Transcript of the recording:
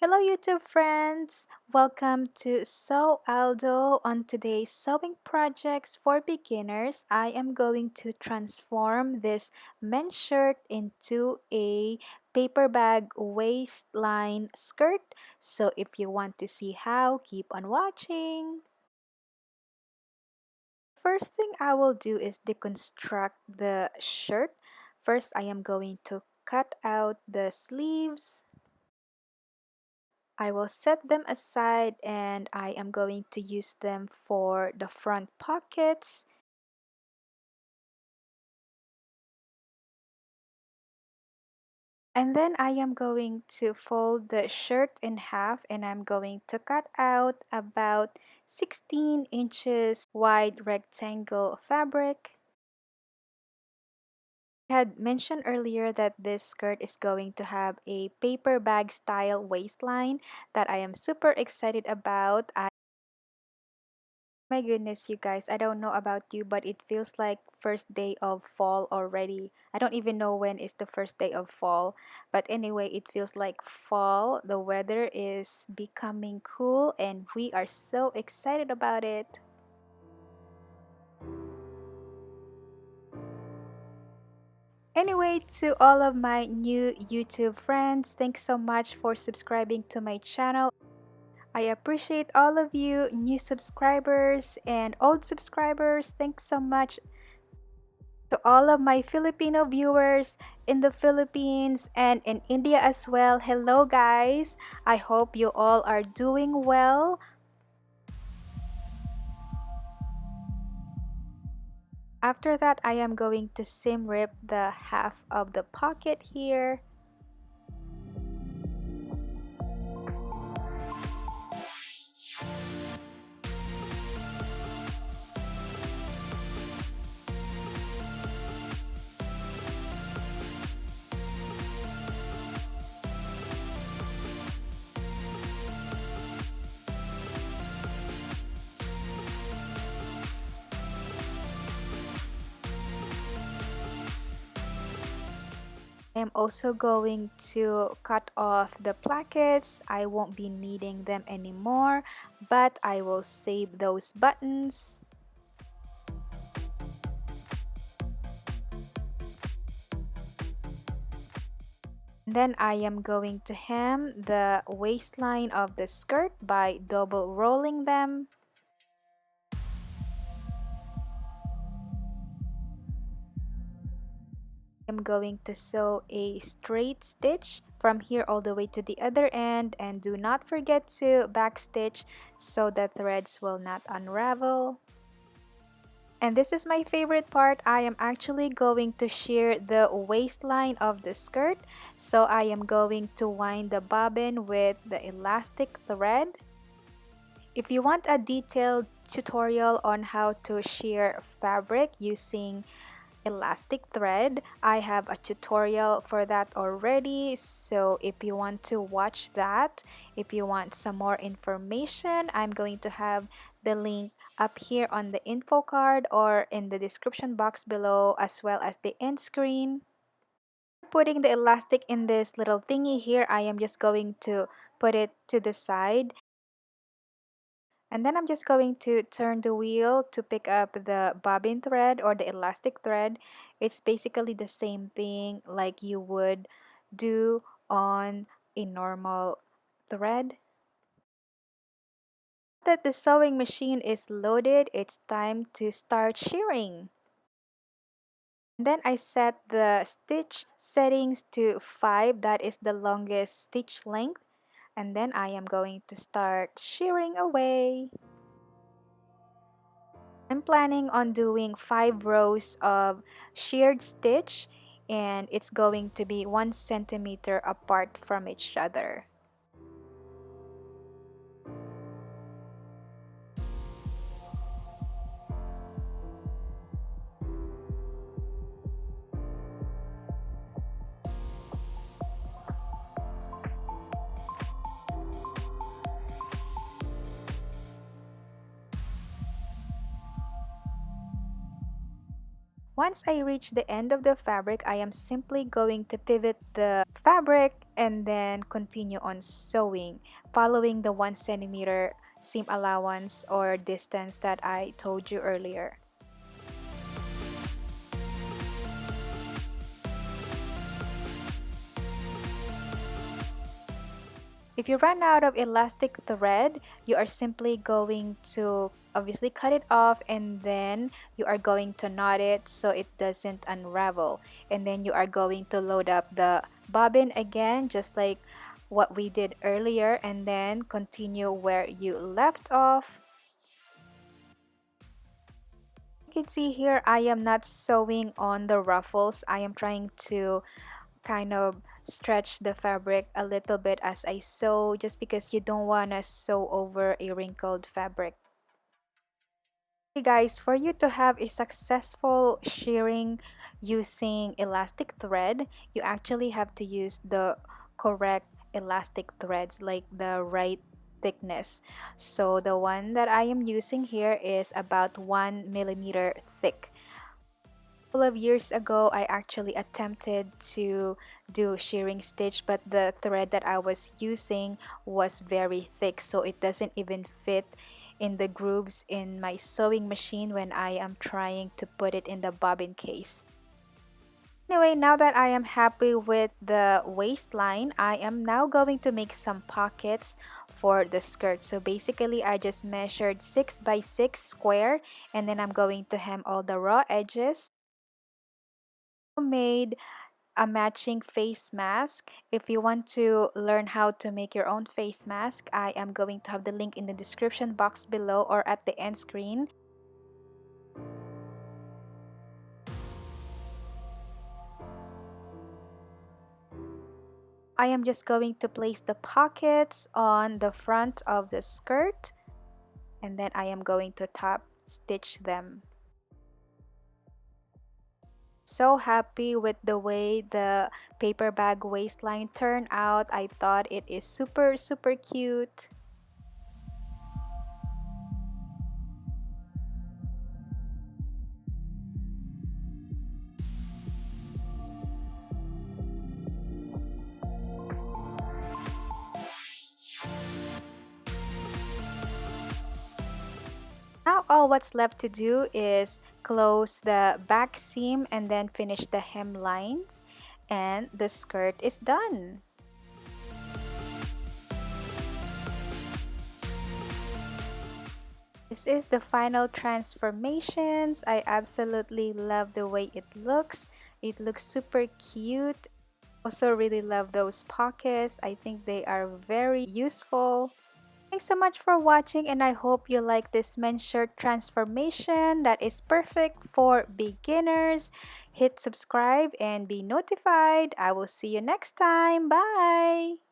Hello YouTube friends! Welcome to Sew Aldo. On today's sewing projects for beginners, I am going to transform this men's shirt into a paper bag waistline skirt. So if you want to see how, keep on watching. First thing I will do is deconstruct the shirt. First, I am going to cut out the sleeves. I will set them aside and I am going to use them for the front pockets. And then I am going to fold the shirt in half and I'm going to cut out about 16 inches wide rectangle fabric. I had mentioned earlier that this skirt is going to have a paper bag style waistline that I am super excited about. My goodness, you guys, I don't know about you, but it feels like first day of fall already. I don't even know when is the first day of fall. But anyway, it feels like fall. The weather is becoming cool and we are so excited about it. Anyway, to all of my new YouTube friends, thanks so much for subscribing to my channel. I appreciate all of you new subscribers and old subscribers. Thanks so much. To all of my Filipino viewers in the Philippines and in India as well, hello guys! I hope you all are doing well. After that, I am going to seam rip the half of the pocket here. I am also going to cut off the plackets. I won't be needing them anymore, but I will save those buttons. Then I am going to hem the waistline of the skirt by double rolling them. I'm going to sew a straight stitch from here all the way to the other end, and do not forget to backstitch so the threads will not unravel. And this is my favorite part. I am actually going to shear the waistline of the skirt, so I am going to wind the bobbin with the elastic thread. If you want a detailed tutorial on how to shear fabric using elastic thread, I have a tutorial for that already. So if you want to watch that, if you want some more information, I'm going to have the link up here on the info card or in the description box below, as well as the end screen. Putting the elastic in this little thingy here, I am just going to put it to the side. And then I'm just going to turn the wheel to pick up the bobbin thread or the elastic thread. It's basically the same thing like you would do on a normal thread. Now that the sewing machine is loaded, it's time to start shearing. And then I set the stitch settings to 5, that is the longest stitch length. And then I am going to start shearing away. I'm planning on doing 5 rows of sheared stitch, and it's going to be 1 centimeter apart from each other. Once I reach the end of the fabric, I am simply going to pivot the fabric and then continue on sewing, following the 1 centimeter seam allowance or distance that I told you earlier. If you run out of elastic thread, you are simply going to obviously cut it off, and then you are going to knot it so it doesn't unravel. And then you are going to load up the bobbin again, just like what we did earlier, and then continue where you left off. You can see here I am not sewing on the ruffles. I am trying to kind of stretch the fabric a little bit as I sew, just because you don't want to sew over a wrinkled fabric. Hey guys, for you to have a successful shearing using elastic thread, you actually have to use the correct elastic threads, like the right thickness. So the one that I am using here is about 1 millimeter thick. Couple of years ago, I actually attempted to do shearing stitch, but the thread that I was using was very thick, so it doesn't even fit in the grooves in my sewing machine when I am trying to put it in the bobbin case. Anyway, now that I am happy with the waistline, I am now going to make some pockets for the skirt. So basically, I just measured 6 by 6 square, and then I'm going to hem all the raw edges. Made a matching face mask. If you want to learn how to make your own face mask, I am going to have the link in the description box below or at the end screen. I am just going to place the pockets on the front of the skirt, and then I am going to top stitch them. So happy with the way the paper bag waistline turned out. I thought it is super cute. Now all what's left to do is close the back seam and then finish the hem lines, and the skirt is done. This is the final transformations. I absolutely love the way it looks. It looks super cute. Also really love those pockets. I think they are very useful. Thanks so much for watching, and I hope you like this men's shirt transformation that is perfect for beginners. Hit subscribe and be notified. I will see you next time. Bye!